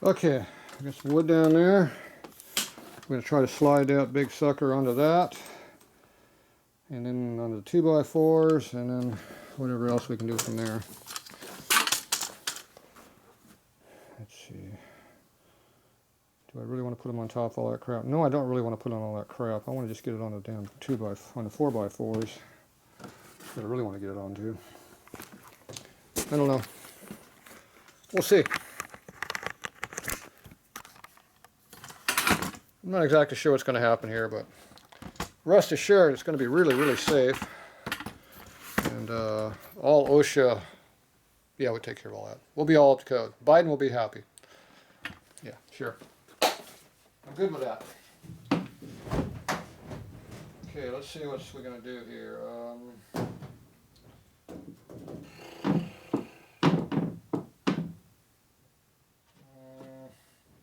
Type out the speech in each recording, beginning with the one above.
Okay, I got some wood down there. I'm going to try to slide that big sucker onto that. And then onto the 2x4s, and then whatever else we can do from there. Let's see. Do I really want to put them on top of all that crap? No, I don't really want to put on all that crap. I want to just get it on the damn on the 4x4s. That I really want to get it onto. I don't know. We'll see. I'm not exactly sure what's going to happen here, but rest assured it's going to be really, really safe. And all OSHA, yeah, we take care of all that. We'll be all up to code. Biden will be happy. Yeah, sure. I'm good with that. Okay, let's see what we're going to do here.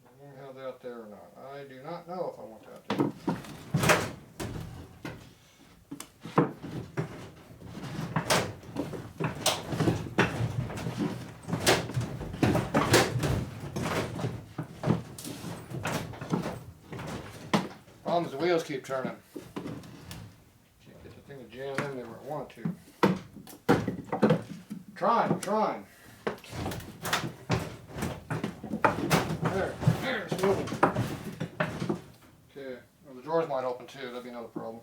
Do I have that there or not? I do not know if I want that there. Problem is the wheels keep turning. Can't get the thing to jam in there where I want to. I'm trying. There, it's moving. Okay, well, the drawers might open too, that'd be another problem.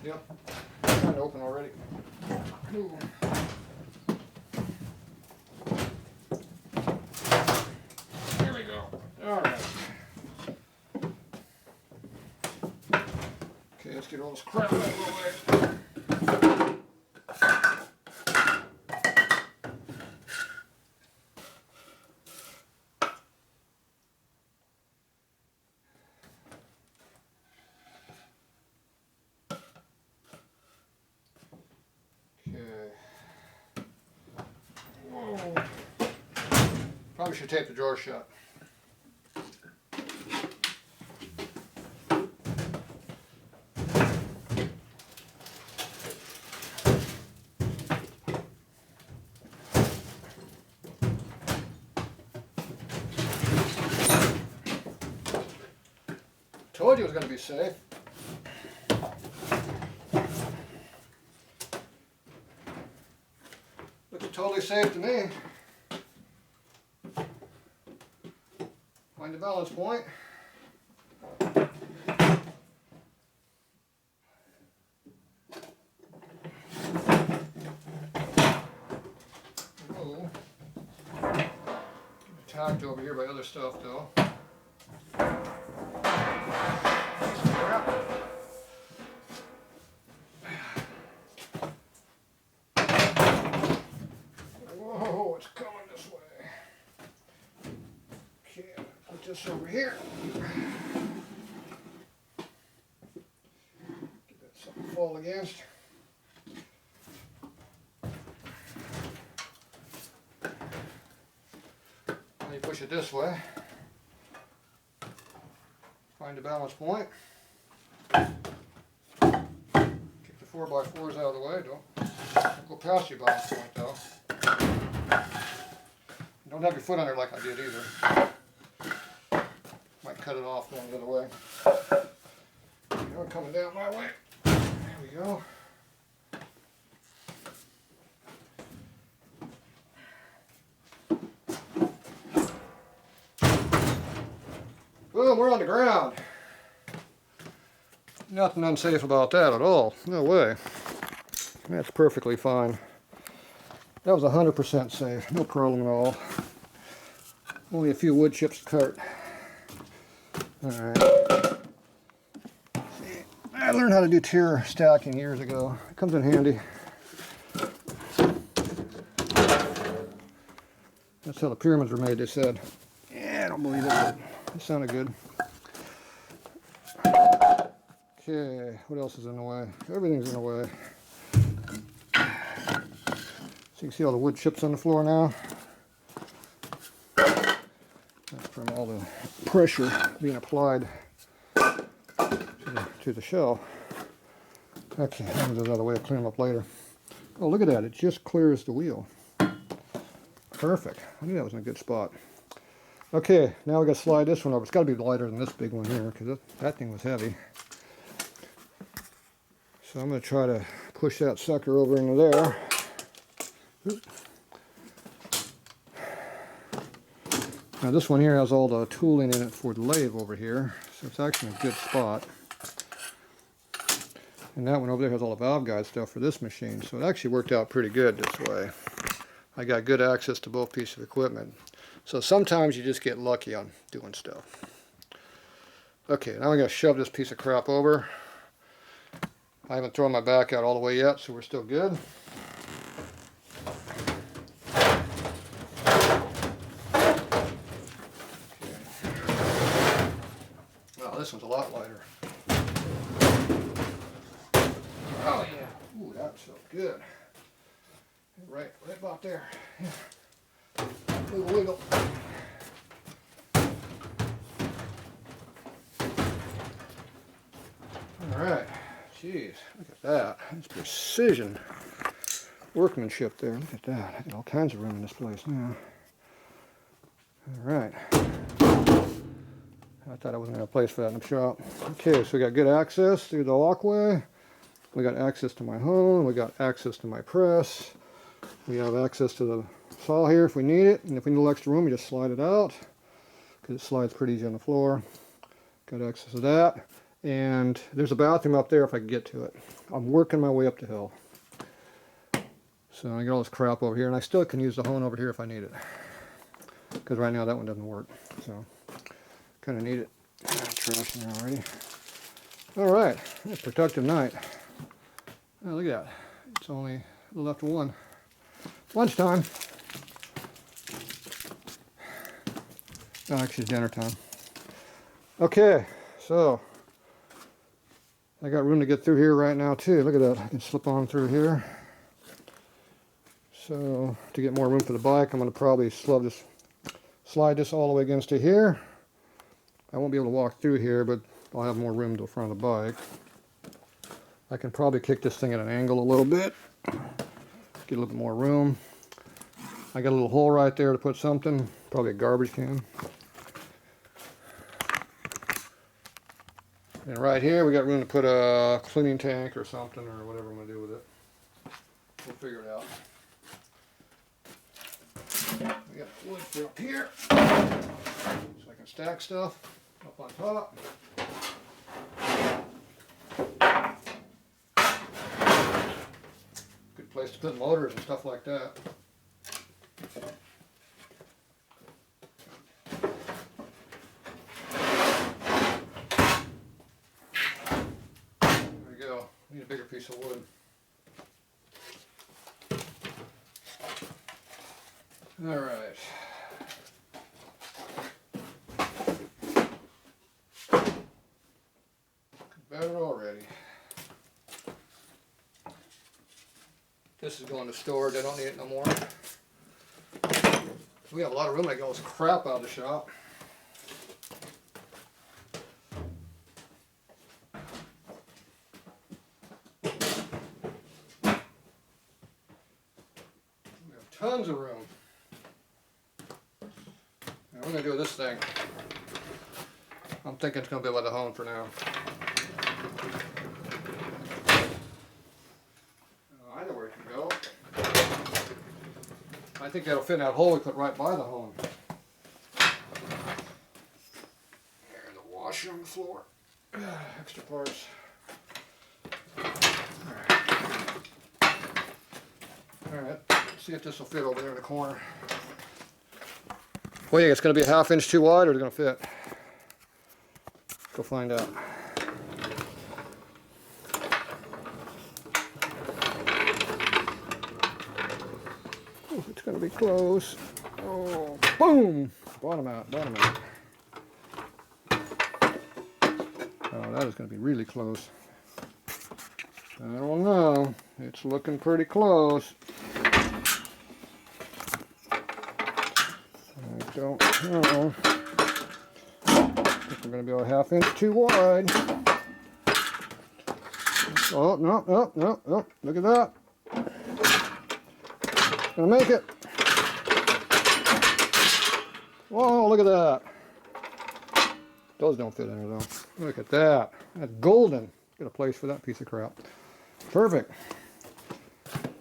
Yep, it's trying to open already. Ooh. There we go. Alright. Okay, let's get all this crap out of the way. Probably should tape the drawer shut. Told you it was going to be safe. Looks totally safe to me. Find the balance point. Oh. Attacked over here by other stuff though. Whoa, it's coming this way. Okay, put this over here. Get that something to fall against. Then you push it this way. Find the balance point. Kick the 4x4s out of the way. Don't go past your balance point though. Don't have your foot on there like I did either. Might cut it off going the other way. You're coming down my way. There we go. Boom, we're on the ground. Nothing unsafe about that at all. No way. That's perfectly fine. That was 100% safe. No problem at all. Only a few wood chips to cut. Alright. I learned how to do tier stacking years ago. It comes in handy. That's how the pyramids were made, they said. Yeah, I don't believe it, but it sounded good. Okay, what else is in the way? Everything's in the way. So you can see all the wood chips on the floor now. That's from all the pressure being applied to the shell. Okay, I'll move those out of the way, I'll clean them up later. Oh, look at that, it just clears the wheel. perfect. I knew that was in a good spot. Okay, now we got to slide this one over. It's got to be lighter than this big one here because that thing was heavy. So I'm going to try to push that sucker over into there. Oop. Now this one here has all the tooling in it for the lathe over here, so it's actually a good spot. And that one over there has all the valve guide stuff for this machine, so it actually worked out pretty good this way. I got good access to both pieces of equipment. So sometimes you just get lucky on doing stuff. Okay, now I'm going to shove this piece of crap over. I haven't thrown my back out all the way yet, so we're still good. Wow, this one's a lot lighter. Oh yeah, ooh, that felt good. Right about there. Yeah. Wiggle, wiggle. All right. Jeez, look at that. That's precision workmanship there. Look at that. I got all kinds of room in this place now. All right. I thought I wasn't going to have a place for that in the shop. Okay, so we got good access through the walkway. We got access to my home. We got access to my press. We have access to the saw here if we need it. And if we need a little extra room, we just slide it out because it slides pretty easy on the floor. Got access to that. And there's a bathroom up there if I can get to it. I'm working my way up the hill. So I got all this crap over here, and I still can use the hone over here if I need it. Because right now that one doesn't work. So kind of need it. Trash in there already. All right, productive night. Oh, look at that. It's only a little after 1. Lunchtime. Oh, actually, it's dinner time. Okay, so I got room to get through here right now too. Look at that. I can slip on through here. So to get more room for the bike, I'm going to probably slide this all the way against to here. I won't be able to walk through here, but I'll have more room to the front of the bike. I can probably kick this thing at an angle a little bit. Get a little bit more room. I got a little hole right there to put something, probably a garbage can. And right here we got room to put a cleaning tank or something or whatever I'm going to do with it. We'll figure it out. We got wood for up here so I can stack stuff up on top. Good place to put motors and stuff like that. Need a bigger piece of wood. All right. Better already. This is going to storage. I don't need it no more. We have a lot of room. I get all this crap out of the shop. Tons of room. Now we're going to do this thing. I'm thinking it's going to be by the home for now. I know where it can go. I think that'll fit in that hole we put right by the home. There's a washer on the floor. Extra parts. Alright. See if this will fit over there in the corner. What do you think? It's going to be a 1/2 inch too wide, or is it going to fit? Let's go find out. Oh, it's going to be close. Oh, boom! Bottom out, bottom out. Oh, that is going to be really close. I don't know. It's looking pretty close. Don't know. I think we're going to be a 1/2 inch too wide. Oh, no, no, no, no. Look at that. It's going to make it. look at that. Those don't fit in there though. Look at that. That's golden. Got a place for that piece of crap. Perfect.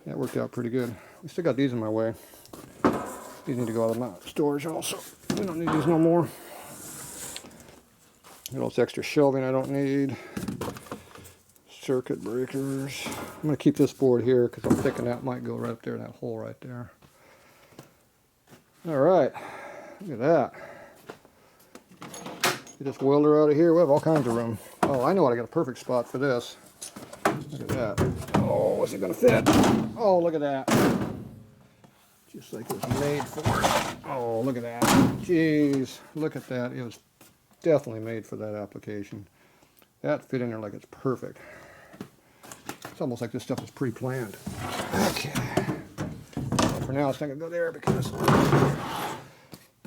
That worked out pretty good. We still got these in my way. These need to go out of my storage also. We don't need these no more. Got all this extra shelving I don't need. Circuit breakers. I'm going to keep this board here because I'm thinking that might go right up there in that hole right there. Alright. Look at that. Get this welder out of here. We have all kinds of room. Oh, I know what. I got a perfect spot for this. Look at that. Oh, is it going to fit? Oh, look at that. Just like it was made for it. Oh, look at that. Jeez. Look at that. It was definitely made for that application. That fit in there like it's perfect. It's almost like this stuff is pre-planned. Okay. Well, for now, it's not going to go there because I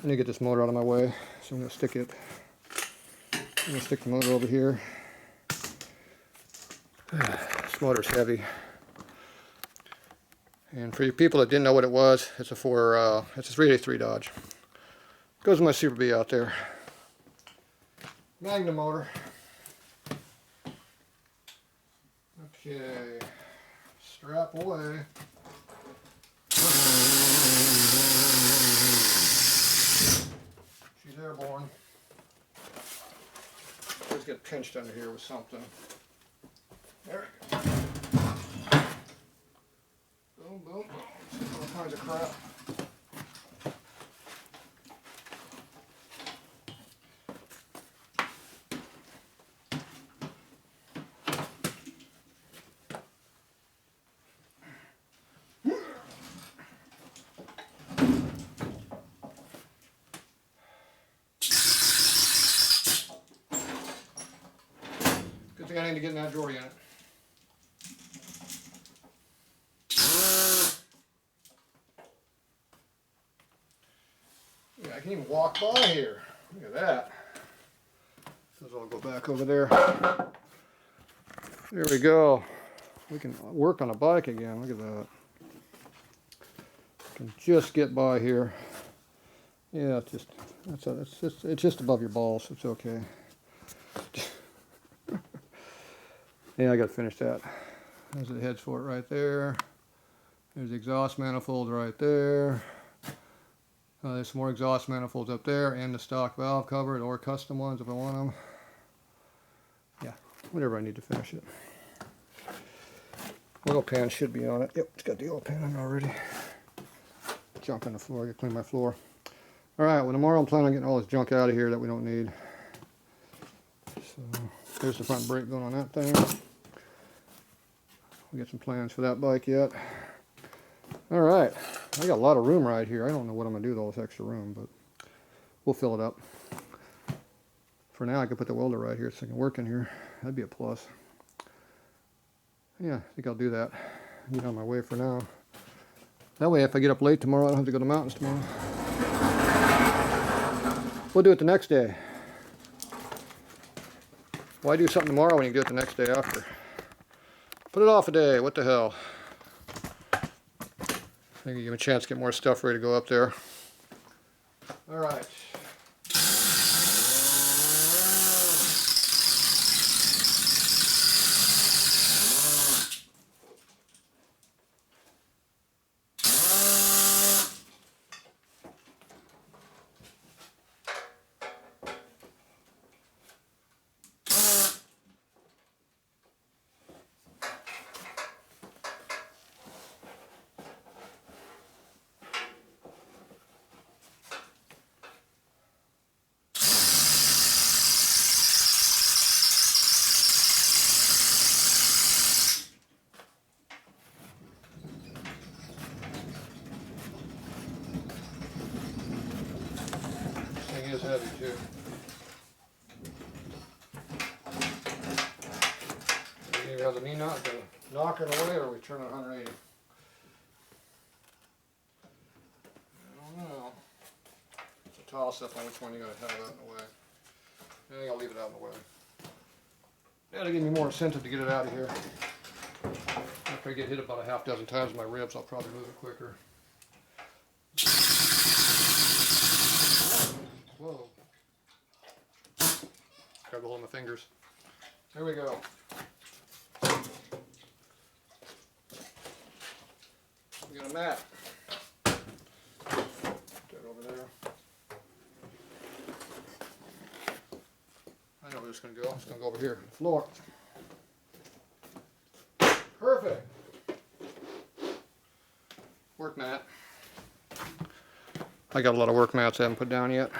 need to get this motor out of my way. So I'm going to stick it. I'm going to stick the motor over here. This motor's heavy. And for you people that didn't know what it was, it's a 383 Dodge. Goes with my Super B out there. Magnum motor. Okay, strap away. She's airborne. Let's get pinched under here with something. There we go. Boom, boom, boom. All kinds of crap. Good thing I need to get in that drawer unit. Yeah, I can even walk by here. Look at that. So I'll go back over there. There we go. We can work on a bike again. Look at that. Can just get by here. Yeah, it's just above your balls. It's okay. Yeah, I got to finish that. There's the heads for it right there. There's the exhaust manifold right there. There's some more exhaust manifolds up there and the stock valve cover or custom ones if I want them. Yeah, whatever I need to finish it. Oil pan should be on it. Yep, it's got the oil pan on it already. Junk on the floor. I gotta clean my floor. Alright, well tomorrow I'm planning on getting all this junk out of here that we don't need. So there's the front brake going on that thing. We'll get some plans for that bike yet. Alright, I got a lot of room right here. I don't know what I'm going to do with all this extra room, but we'll fill it up. For now I can put the welder right here so I can work in here. That'd be a plus. Yeah, I think I'll do that. Get on my way for now. That way if I get up late tomorrow I don't have to go to the mountains tomorrow. We'll do it the next day. Why do something tomorrow when you can do it the next day after? Put it off a day, what the hell. I think you give me a chance to get more stuff ready to go up there. Alright. Is heavy too. We either have the knee knot to knock it away or we turn it 180. I don't know. It's a toss-up on which one you're going to have out in the way. I think I'll leave it out in the way. That'll give me more incentive to get it out of here. After I get hit about a half dozen times with my ribs, I'll probably move it quicker. grab a hold of my fingers. There we go. We got a mat. Put that over there. I know where it's going to go. It's going to go over here on the floor. Perfect. Work mat. I got a lot of work mats I haven't put down yet.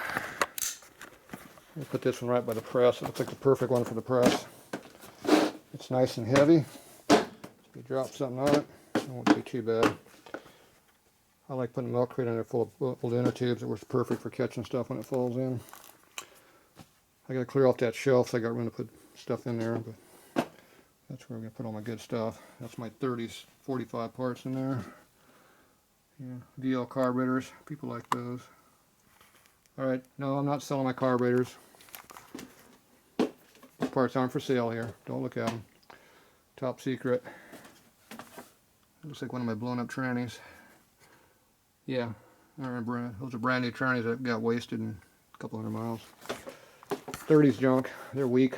I'll put this one right by the press. It looks like the perfect one for the press. It's nice and heavy. If you drop something on it, it won't be too bad. I like putting a milk crate in there full of old inner tubes. It works perfect for catching stuff when it falls in. I got to clear off that shelf, so I got room to put stuff in there. But that's where I'm going to put all my good stuff. That's my 30s, 45 parts in there. Yeah, VL carburetors. People like those. Alright, no, I'm not selling my carburetors. The parts aren't for sale here. Don't look at them. Top secret. It looks like one of my blown up trannies. Yeah, I remember those are brand new trannies that got wasted in a couple hundred miles. 30s junk. They're weak.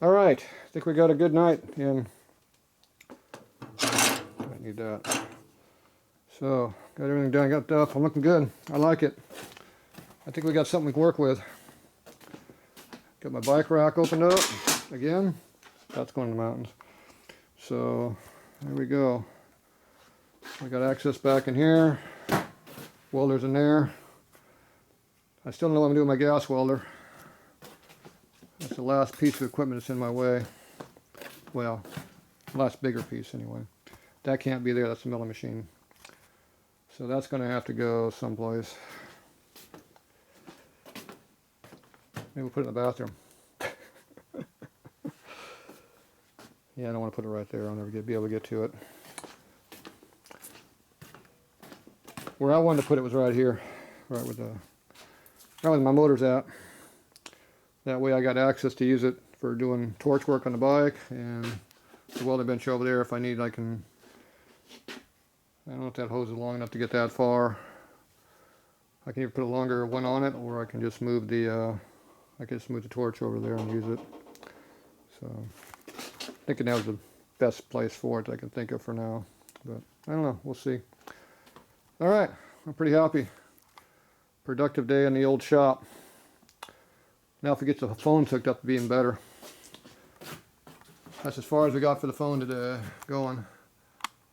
Alright, I think we got a good night in. I need that. So, got everything done, got stuff. I'm looking good. I like it. I think we got something we can work with. Got my bike rack opened up again. That's going to the mountains. So, there we go. I got access back in here. Welders in there. I still don't know what I'm doing with my gas welder. That's the last piece of equipment that's in my way. Well, last bigger piece anyway. That can't be there, that's the milling machine. So that's going to have to go someplace. Maybe we'll put it in the bathroom. Yeah, I don't want to put it right there. I'll never be able to get to it. Where I wanted to put it was right here, right where my motor's at. That way I got access to use it for doing torch work on the bike, and the welding bench over there. If I need, I can. I don't know if that hose is long enough to get that far. I can either put a longer one on it, or I can just move the torch over there and use it. So, thinking that was the best place for it I can think of for now. But I don't know. We'll see. All right, I'm pretty happy. Productive day in the old shop. Now, if we get the phone hooked up, it'll be even better. That's as far as we got for the phone today. Going.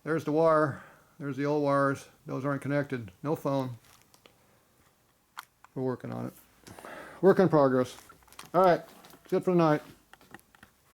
There's the wire. There's the old wires. Those aren't connected. No phone. We're working on it. Work in progress. All right. That's it for the night.